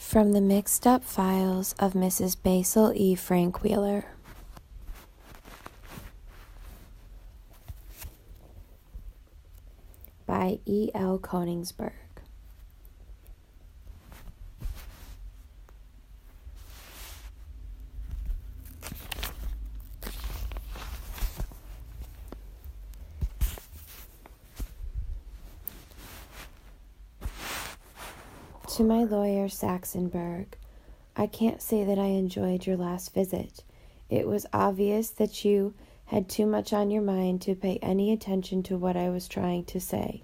From the Mixed Up Files of Mrs. Basil E. Frankweiler. By E. L. Koningsberg. To my lawyer, Saxonburg, I can't say that I enjoyed your last visit. It was obvious that you had too much on your mind to pay any attention to what I was trying to say.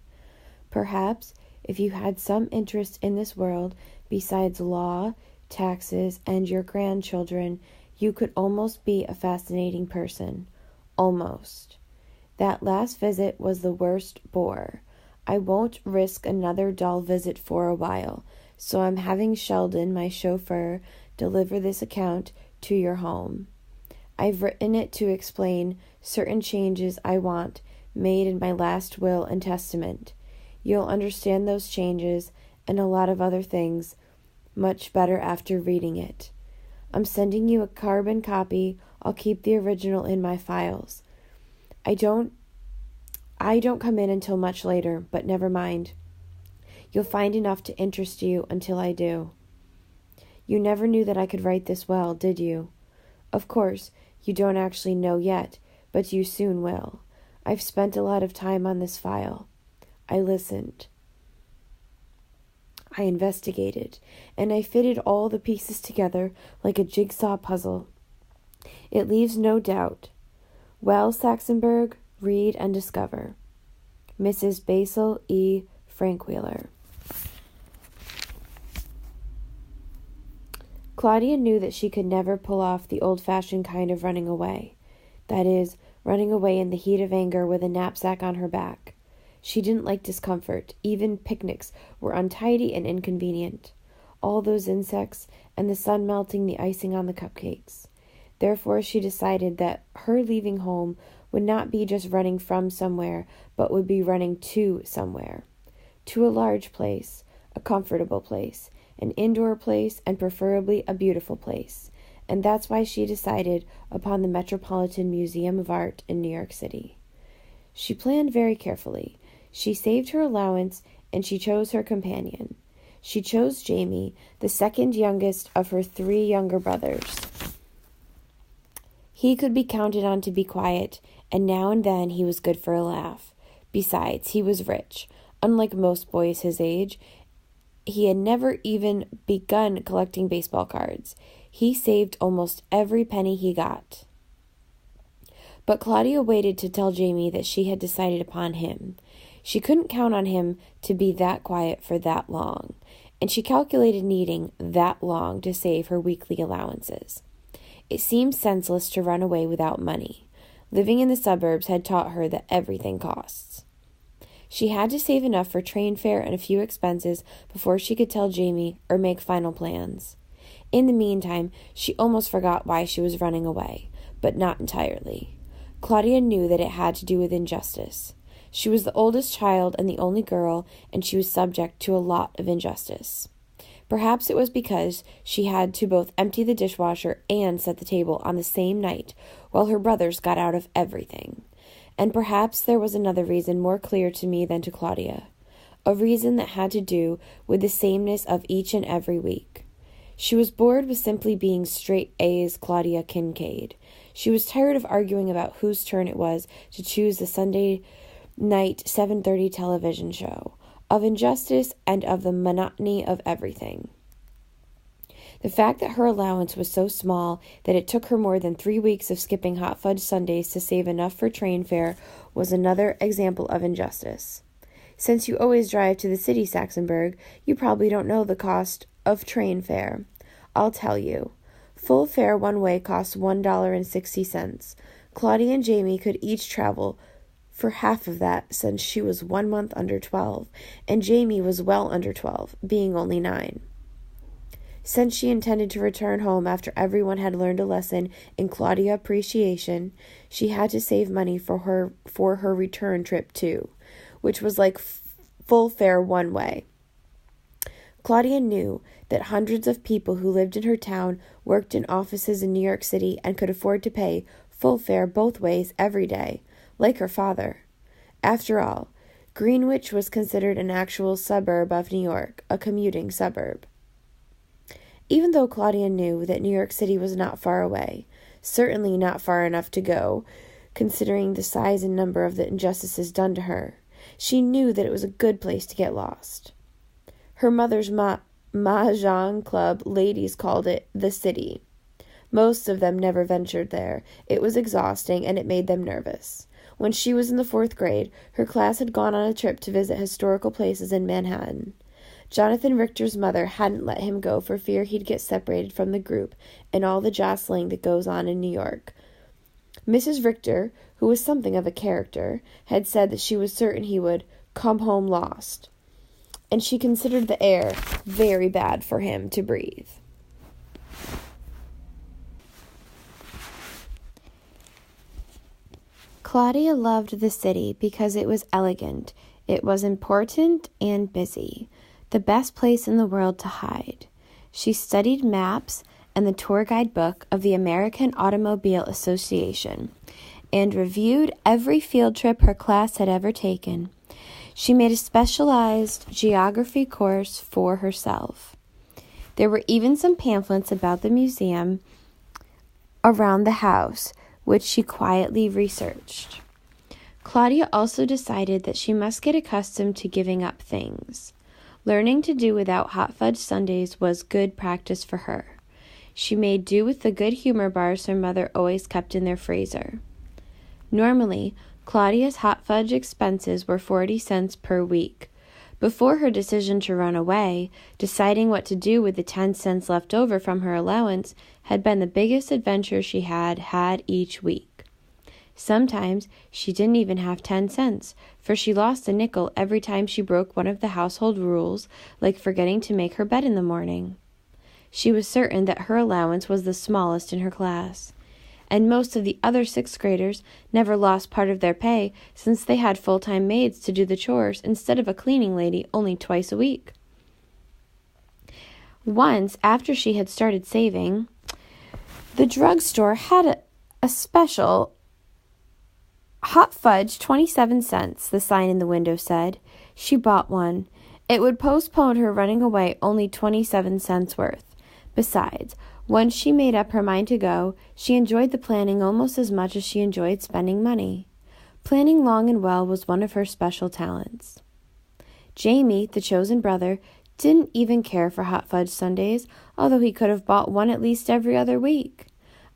Perhaps, if you had some interest in this world besides law, taxes, and your grandchildren, you could almost be a fascinating person. Almost. That last visit was the worst bore. I won't risk another dull visit for a while, so I'm having Sheldon, my chauffeur, deliver this account to your home. I've written it to explain certain changes I want made in my last will and testament. You'll understand those changes and a lot of other things much better after reading it. I'm sending you a carbon copy. I'll keep the original in my files. I don't come in until much later, but never mind. You'll find enough to interest you until I do. You never knew that I could write this well, did you? Of course, you don't actually know yet, but you soon will. I've spent a lot of time on this file. I listened. I investigated, and I fitted all the pieces together like a jigsaw puzzle. It leaves no doubt. Well, Saxonburg, read and discover. Mrs. Basil E. Frankweiler. Claudia knew that she could never pull off the old-fashioned kind of running away. That is, running away in the heat of anger with a knapsack on her back. She didn't like discomfort. Even picnics were untidy and inconvenient. All those insects and the sun melting the icing on the cupcakes. Therefore, she decided that her leaving home would not be just running from somewhere, but would be running to somewhere. To a large place, a comfortable place, an indoor place, and preferably a beautiful place. And that's why she decided upon the Metropolitan Museum of Art in New York City. She planned very carefully. She saved her allowance, and she chose her companion. She chose Jamie, the second youngest of her 3 younger brothers. He could be counted on to be quiet, and now and then he was good for a laugh. Besides, he was rich. Unlike most boys his age, he had never even begun collecting baseball cards. He saved almost every penny he got. But Claudia waited to tell Jamie that she had decided upon him. She couldn't count on him to be that quiet for that long, and she calculated needing that long to save her weekly allowances. It seemed senseless to run away without money. Living in the suburbs had taught her that everything costs. She had to save enough for train fare and a few expenses before she could tell Jamie or make final plans. In the meantime, she almost forgot why she was running away, but not entirely. Claudia knew that it had to do with injustice. She was the oldest child and the only girl, and she was subject to a lot of injustice. Perhaps it was because she had to both empty the dishwasher and set the table on the same night, while her brothers got out of everything. And perhaps there was another reason more clear to me than to Claudia, a reason that had to do with the sameness of each and every week. She was bored with simply being straight A's Claudia Kincaid. She was tired of arguing about whose turn it was to choose the Sunday night 7:30 television show, of injustice and of the monotony of everything. The fact that her allowance was so small that it took her more than 3 weeks of skipping hot fudge sundaes to save enough for train fare was another example of injustice. Since you always drive to the city, Saxonburg, you probably don't know the cost of train fare. I'll tell you. Full fare one way costs $1.60. Claudia and Jamie could each travel for half of that since she was 1 month under 12, and Jamie was well under 12, being only 9. Since she intended to return home after everyone had learned a lesson in Claudia appreciation, she had to save money for her return trip too, which was like full fare one way. Claudia knew that hundreds of people who lived in her town worked in offices in New York City and could afford to pay full fare both ways every day, like her father. After all, Greenwich was considered an actual suburb of New York, a commuting suburb. Even though Claudia knew that New York City was not far away, certainly not far enough to go, considering the size and number of the injustices done to her, she knew that it was a good place to get lost. Her mother's Mahjong Club ladies called it the city. Most of them never ventured there. It was exhausting, and it made them nervous. When she was in the 4th grade, her class had gone on a trip to visit historical places in Manhattan. Jonathan Richter's mother hadn't let him go for fear he'd get separated from the group and all the jostling that goes on in New York. Mrs. Richter, who was something of a character, had said that she was certain he would come home lost, and she considered the air very bad for him to breathe. Claudia loved the city because it was elegant, it was important and busy, the best place in the world to hide. She studied maps and the tour guide book of the American Automobile Association and reviewed every field trip her class had ever taken. She made a specialized geography course for herself. There were even some pamphlets about the museum around the house, which she quietly researched. Claudia also decided that she must get accustomed to giving up things. Learning to do without hot fudge sundaes was good practice for her. She made do with the good humor bars her mother always kept in their freezer. Normally, Claudia's hot fudge expenses were 40 cents per week. Before her decision to run away, deciding what to do with the 10 cents left over from her allowance had been the biggest adventure she had each week. Sometimes she didn't even have 10 cents, for she lost a nickel every time she broke one of the household rules, like forgetting to make her bed in the morning. She was certain that her allowance was the smallest in her class, and most of the other 6th graders never lost part of their pay since they had full-time maids to do the chores instead of a cleaning lady only twice a week. Once, after she had started saving, the drugstore had a special hot fudge, 27 cents, the sign in the window said. She bought one. It would postpone her running away only 27 cents worth. Besides, once she made up her mind to go, she enjoyed the planning almost as much as she enjoyed spending money. Planning long and well was one of her special talents. Jamie, the chosen brother, didn't even care for hot fudge sundaes, although he could have bought one at least every other week.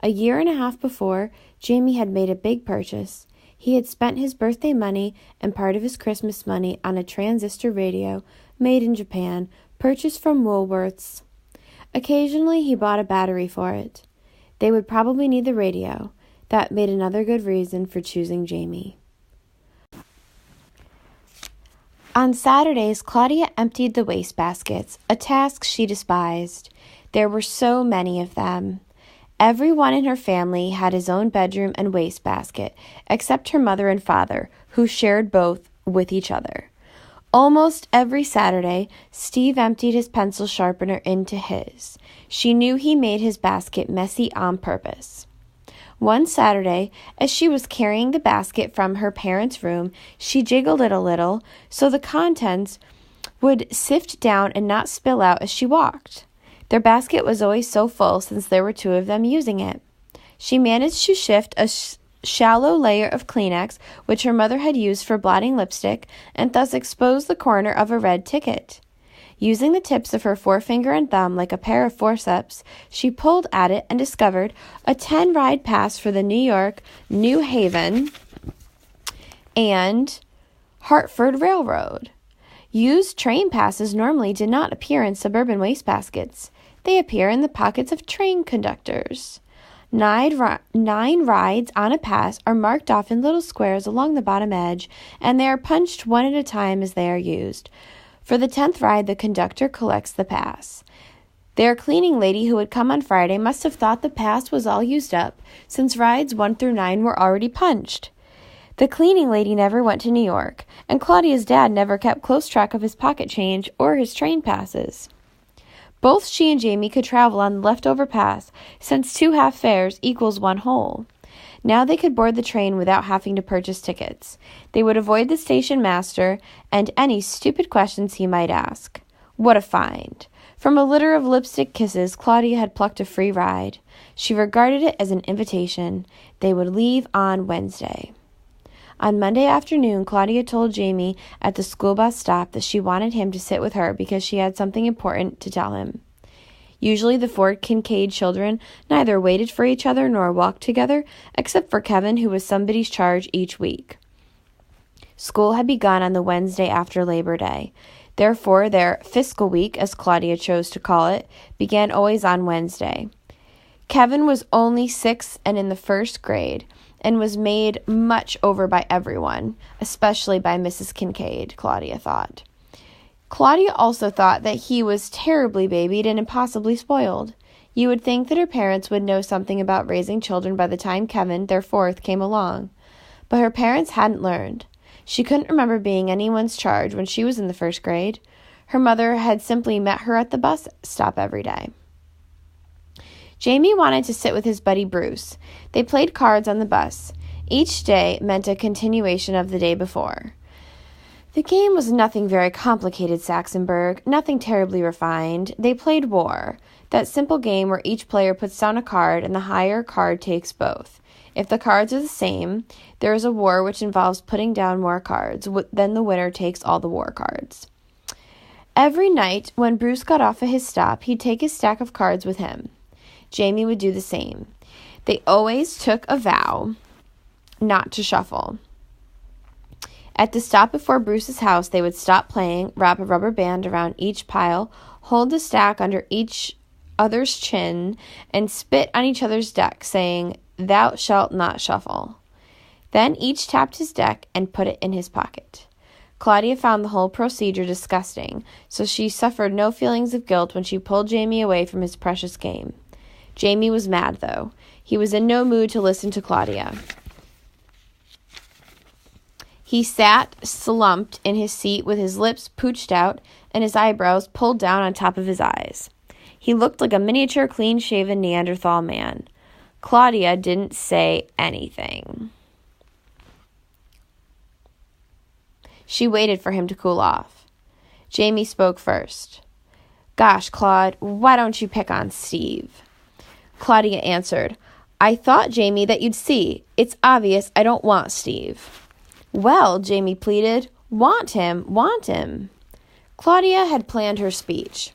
A year and a half before, Jamie had made a big purchase. He had spent his birthday money and part of his Christmas money on a transistor radio made in Japan, purchased from Woolworth's. Occasionally, he bought a battery for it. They would probably need the radio. That made another good reason for choosing Jamie. On Saturdays, Claudia emptied the wastebaskets, a task she despised. There were so many of them. Everyone in her family had his own bedroom and wastebasket, except her mother and father, who shared both with each other. Almost every Saturday, Steve emptied his pencil sharpener into his. She knew he made his basket messy on purpose. One Saturday, as she was carrying the basket from her parents' room, she jiggled it a little so the contents would sift down and not spill out as she walked. Their basket was always so full since there were 2 of them using it. She managed to shift a shallow layer of Kleenex, which her mother had used for blotting lipstick, and thus exposed the corner of a red ticket. Using the tips of her forefinger and thumb like a pair of forceps, she pulled at it and discovered a 10-ride pass for the New York, New Haven, and Hartford Railroad. Used train passes normally did not appear in suburban wastebaskets. They appear in the pockets of train conductors. 9 rides on a pass are marked off in little squares along the bottom edge, and they are punched one at a time as they are used. For the 10th ride, the conductor collects the pass. Their cleaning lady who had come on Friday must have thought the pass was all used up, since rides 1 through 9 were already punched. The cleaning lady never went to New York, and Claudia's dad never kept close track of his pocket change or his train passes. Both she and Jamie could travel on the leftover pass, since 2 half fares equals 1 whole. Now they could board the train without having to purchase tickets. They would avoid the station master and any stupid questions he might ask. What a find! From a litter of lipstick kisses, Claudia had plucked a free ride. She regarded it as an invitation. They would leave on Wednesday. On Monday afternoon, Claudia told Jamie at the school bus stop that she wanted him to sit with her because she had something important to tell him. Usually the 4 Kincaid children neither waited for each other nor walked together, except for Kevin, who was somebody's charge each week. School had begun on the Wednesday after Labor Day. Therefore, their fiscal week, as Claudia chose to call it, began always on Wednesday. Kevin was only 6 and in the 1st grade, and was made much over by everyone, especially by Mrs. Kincaid, Claudia thought. Claudia also thought that he was terribly babied and impossibly spoiled. You would think that her parents would know something about raising children by the time Kevin, their 4th, came along. But her parents hadn't learned. She couldn't remember being anyone's charge when she was in the 1st grade. Her mother had simply met her at the bus stop every day. Jamie wanted to sit with his buddy Bruce. They played cards on the bus. Each day meant a continuation of the day before. The game was nothing very complicated, Saxonburg, nothing terribly refined. They played war, that simple game where each player puts down a card and the higher card takes both. If the cards are the same, there is a war which involves putting down more cards. Then the winner takes all the war cards. Every night, when Bruce got off at his stop, he'd take his stack of cards with him. Jamie would do the same. They always took a vow not to shuffle. At the stop before Bruce's house, they would stop playing, wrap a rubber band around each pile, hold the stack under each other's chin, and spit on each other's deck, saying, "Thou shalt not shuffle." Then each tapped his deck and put it in his pocket. Claudia found the whole procedure disgusting, so she suffered no feelings of guilt when she pulled Jamie away from his precious game. Jamie was mad, though. He was in no mood to listen to Claudia. He sat slumped in his seat with his lips pooched out and his eyebrows pulled down on top of his eyes. He looked like a miniature clean-shaven Neanderthal man. Claudia didn't say anything. She waited for him to cool off. Jamie spoke first. "Gosh, Claude, why don't you pick on Steve?" Claudia answered, "I thought, Jamie, that you'd see. It's obvious I don't want Steve." "Well," Jamie pleaded, want him. Claudia had planned her speech.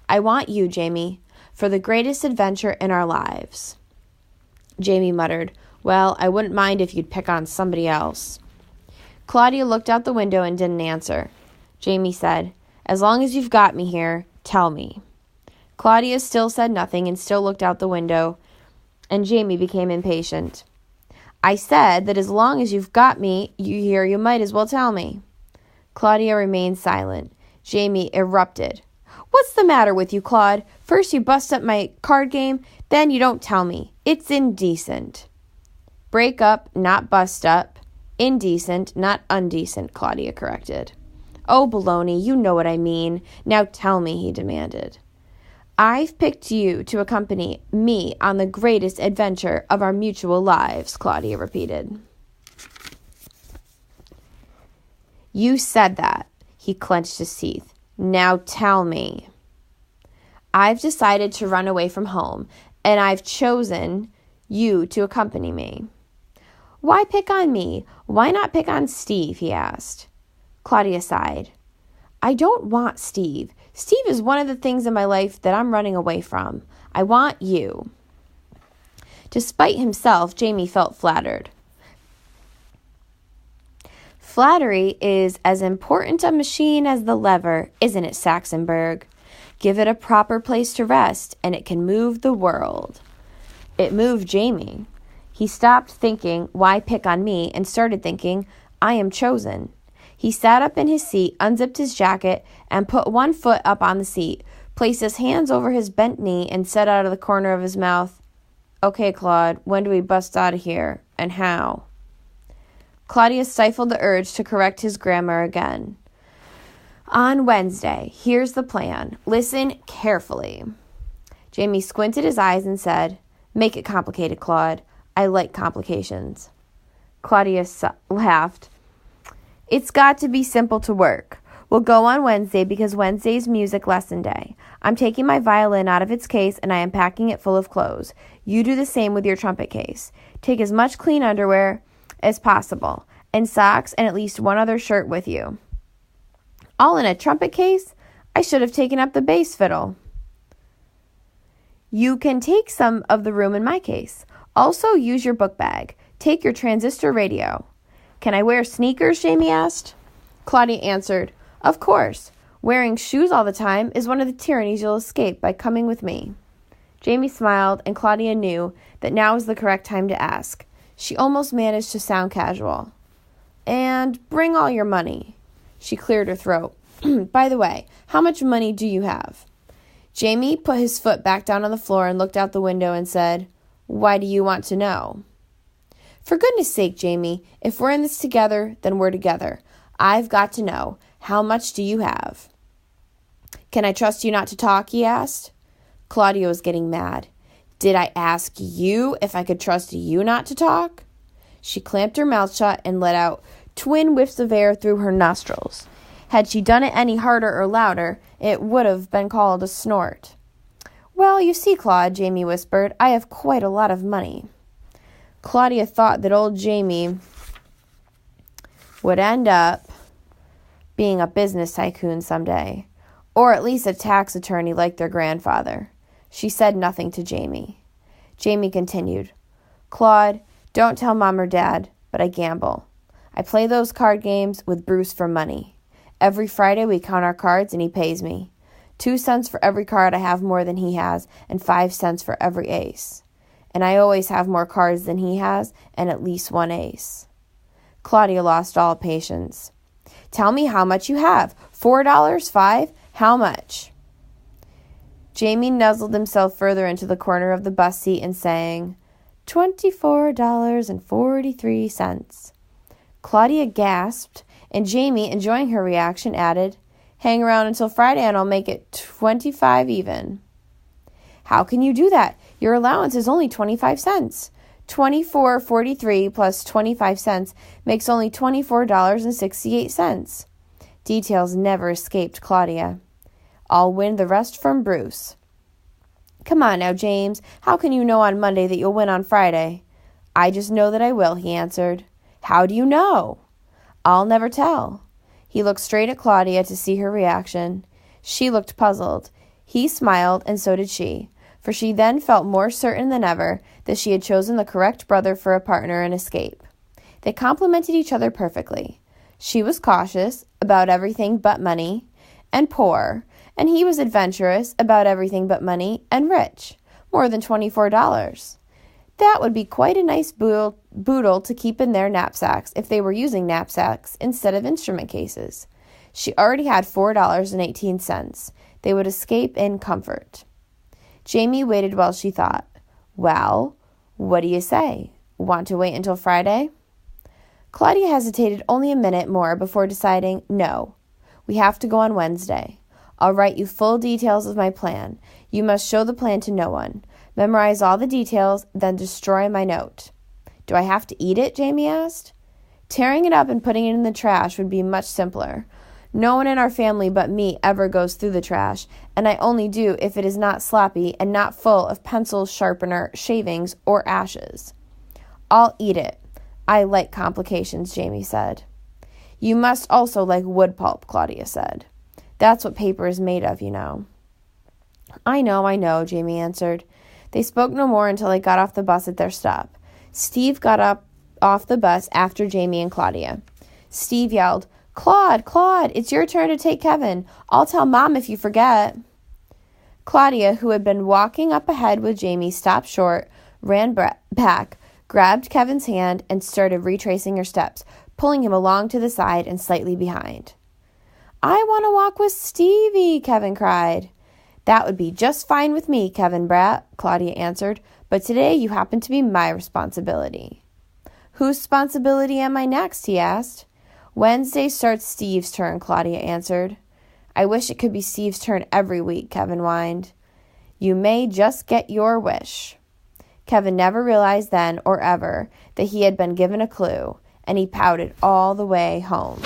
"I want you, Jamie, for the greatest adventure in our lives." Jamie muttered, "Well, I wouldn't mind if you'd pick on somebody else." Claudia looked out the window and didn't answer. Jamie said, "As long as you've got me here, tell me." Claudia still said nothing and still looked out the window, and Jamie became impatient. "I said that as long as you've got me here, you might as well tell me." Claudia remained silent. Jamie erupted. "What's the matter with you, Claude? First you bust up my card game, then you don't tell me. It's indecent." "Break up, not bust up. Indecent, not undecent," Claudia corrected. "Oh, baloney, you know what I mean. Now tell me," he demanded. "I've picked you to accompany me on the greatest adventure of our mutual lives," Claudia repeated. "You said that." He clenched his teeth. "Now tell me." "I've decided to run away from home, and I've chosen you to accompany me." "Why pick on me? Why not pick on Steve?" he asked. Claudia sighed. "I don't want Steve. Steve is one of the things in my life that I'm running away from. I want you." Despite himself, Jamie felt flattered. Flattery is as important a machine as the lever, isn't it, Saxonburg? Give it a proper place to rest, and it can move the world. It moved Jamie. He stopped thinking, "Why pick on me?" and started thinking, "I am chosen." He sat up in his seat, unzipped his jacket, and put one foot up on the seat, placed his hands over his bent knee, and said out of the corner of his mouth, "Okay, Claude, when do we bust out of here, and how?" Claudia stifled the urge to correct his grammar again. On Wednesday, here's the plan. Listen carefully. Jamie squinted his eyes and said, "Make it complicated, Claude. I like complications." Claudia laughed. "It's got to be simple to work. We'll go on Wednesday because Wednesday's music lesson day. I'm taking my violin out of its case and I am packing it full of clothes. You do the same with your trumpet case. Take as much clean underwear as possible and socks and at least one other shirt with you." "All in a trumpet case? I should have taken up the bass fiddle." "You can take some of the room in my case. Also use your book bag. Take your transistor radio." "Can I wear sneakers?" Jamie asked. Claudia answered, "Of course. Wearing shoes all the time is one of the tyrannies you'll escape by coming with me." Jamie smiled, and Claudia knew that now was the correct time to ask. She almost managed to sound casual. "And bring all your money." She cleared her throat. "By the way, how much money do you have?" Jamie put his foot back down on the floor and looked out the window and said, "Why do you want to know?" "For goodness sake, Jamie, if we're in this together, then we're together. I've got to know. How much do you have?" "Can I trust you not to talk?" he asked. Claudia was getting mad. "Did I ask you if I could trust you not to talk?" She clamped her mouth shut and let out twin whiffs of air through her nostrils. Had she done it any harder or louder, it would have been called a snort. "Well, you see, Claude," Jamie whispered, "I have quite a lot of money." Claudia thought that old Jamie would end up being a business tycoon someday, or at least a tax attorney like their grandfather. She said nothing to Jamie. Jamie continued, "Claude, don't tell Mom or Dad, but I gamble. I play those card games with Bruce for money. Every Friday we count our cards and he pays me. 2 cents for every card I have more than he has, and 5 cents for every ace. And I always have more cards than he has, and at least one ace." Claudia lost all patience. "Tell me how much you have. $4? $5? How much?" Jamie nuzzled himself further into the corner of the bus seat and sang, $24.43. Claudia gasped, and Jamie, enjoying her reaction, added, "Hang around until Friday and I'll make it 25 even." "How can you do that? Your allowance is only 25 cents. 24.43 plus 25 cents makes only $24.68. Details never escaped Claudia. "I'll win the rest from Bruce." "Come on now, James. How can you know on Monday that you'll win on Friday?" "I just know that I will," he answered. "How do you know?" "I'll never tell." He looked straight at Claudia to see her reaction. She looked puzzled. He smiled, and so did she, for she then felt more certain than ever that she had chosen the correct brother for a partner in escape. They complemented each other perfectly. She was cautious about everything but money and poor, and he was adventurous about everything but money and rich, more than $24. That would be quite a nice boodle to keep in their knapsacks if they were using knapsacks instead of instrument cases. She already had $4.18. They would escape in comfort. Jamie waited while she thought. "Well, what do you say? Want to wait until Friday?" Claudia hesitated only a minute more before deciding, "No, we have to go on Wednesday. I'll write you full details of my plan. You must show the plan to no one. Memorize all the details, then destroy my note." "Do I have to eat it?" Jamie asked. "Tearing it up and putting it in the trash would be much simpler. No one in our family but me ever goes through the trash, and I only do if it is not sloppy and not full of pencil sharpener, shavings, or ashes." "I'll eat it. I like complications," Jamie said. "You must also like wood pulp," Claudia said. "That's what paper is made of, you know." I know, Jamie answered. They spoke no more until they got off the bus at their stop. Steve got up off the bus after Jamie and Claudia. Steve yelled, Claude, it's your turn to take Kevin. I'll tell Mom if you forget." Claudia, who had been walking up ahead with Jamie, stopped short, ran back, grabbed Kevin's hand, and started retracing her steps, pulling him along to the side and slightly behind. "I want to walk with Stevie," Kevin cried. "That would be just fine with me, Kevin Brat," Claudia answered, "but today you happen to be my responsibility." "Whose responsibility am I next?" he asked. "Wednesday starts Steve's turn," Claudia answered. I wish it could be Steve's turn every week, Kevin whined. You may just get your wish. Kevin never realized then or ever that he had been given a clue, and he pouted all the way home.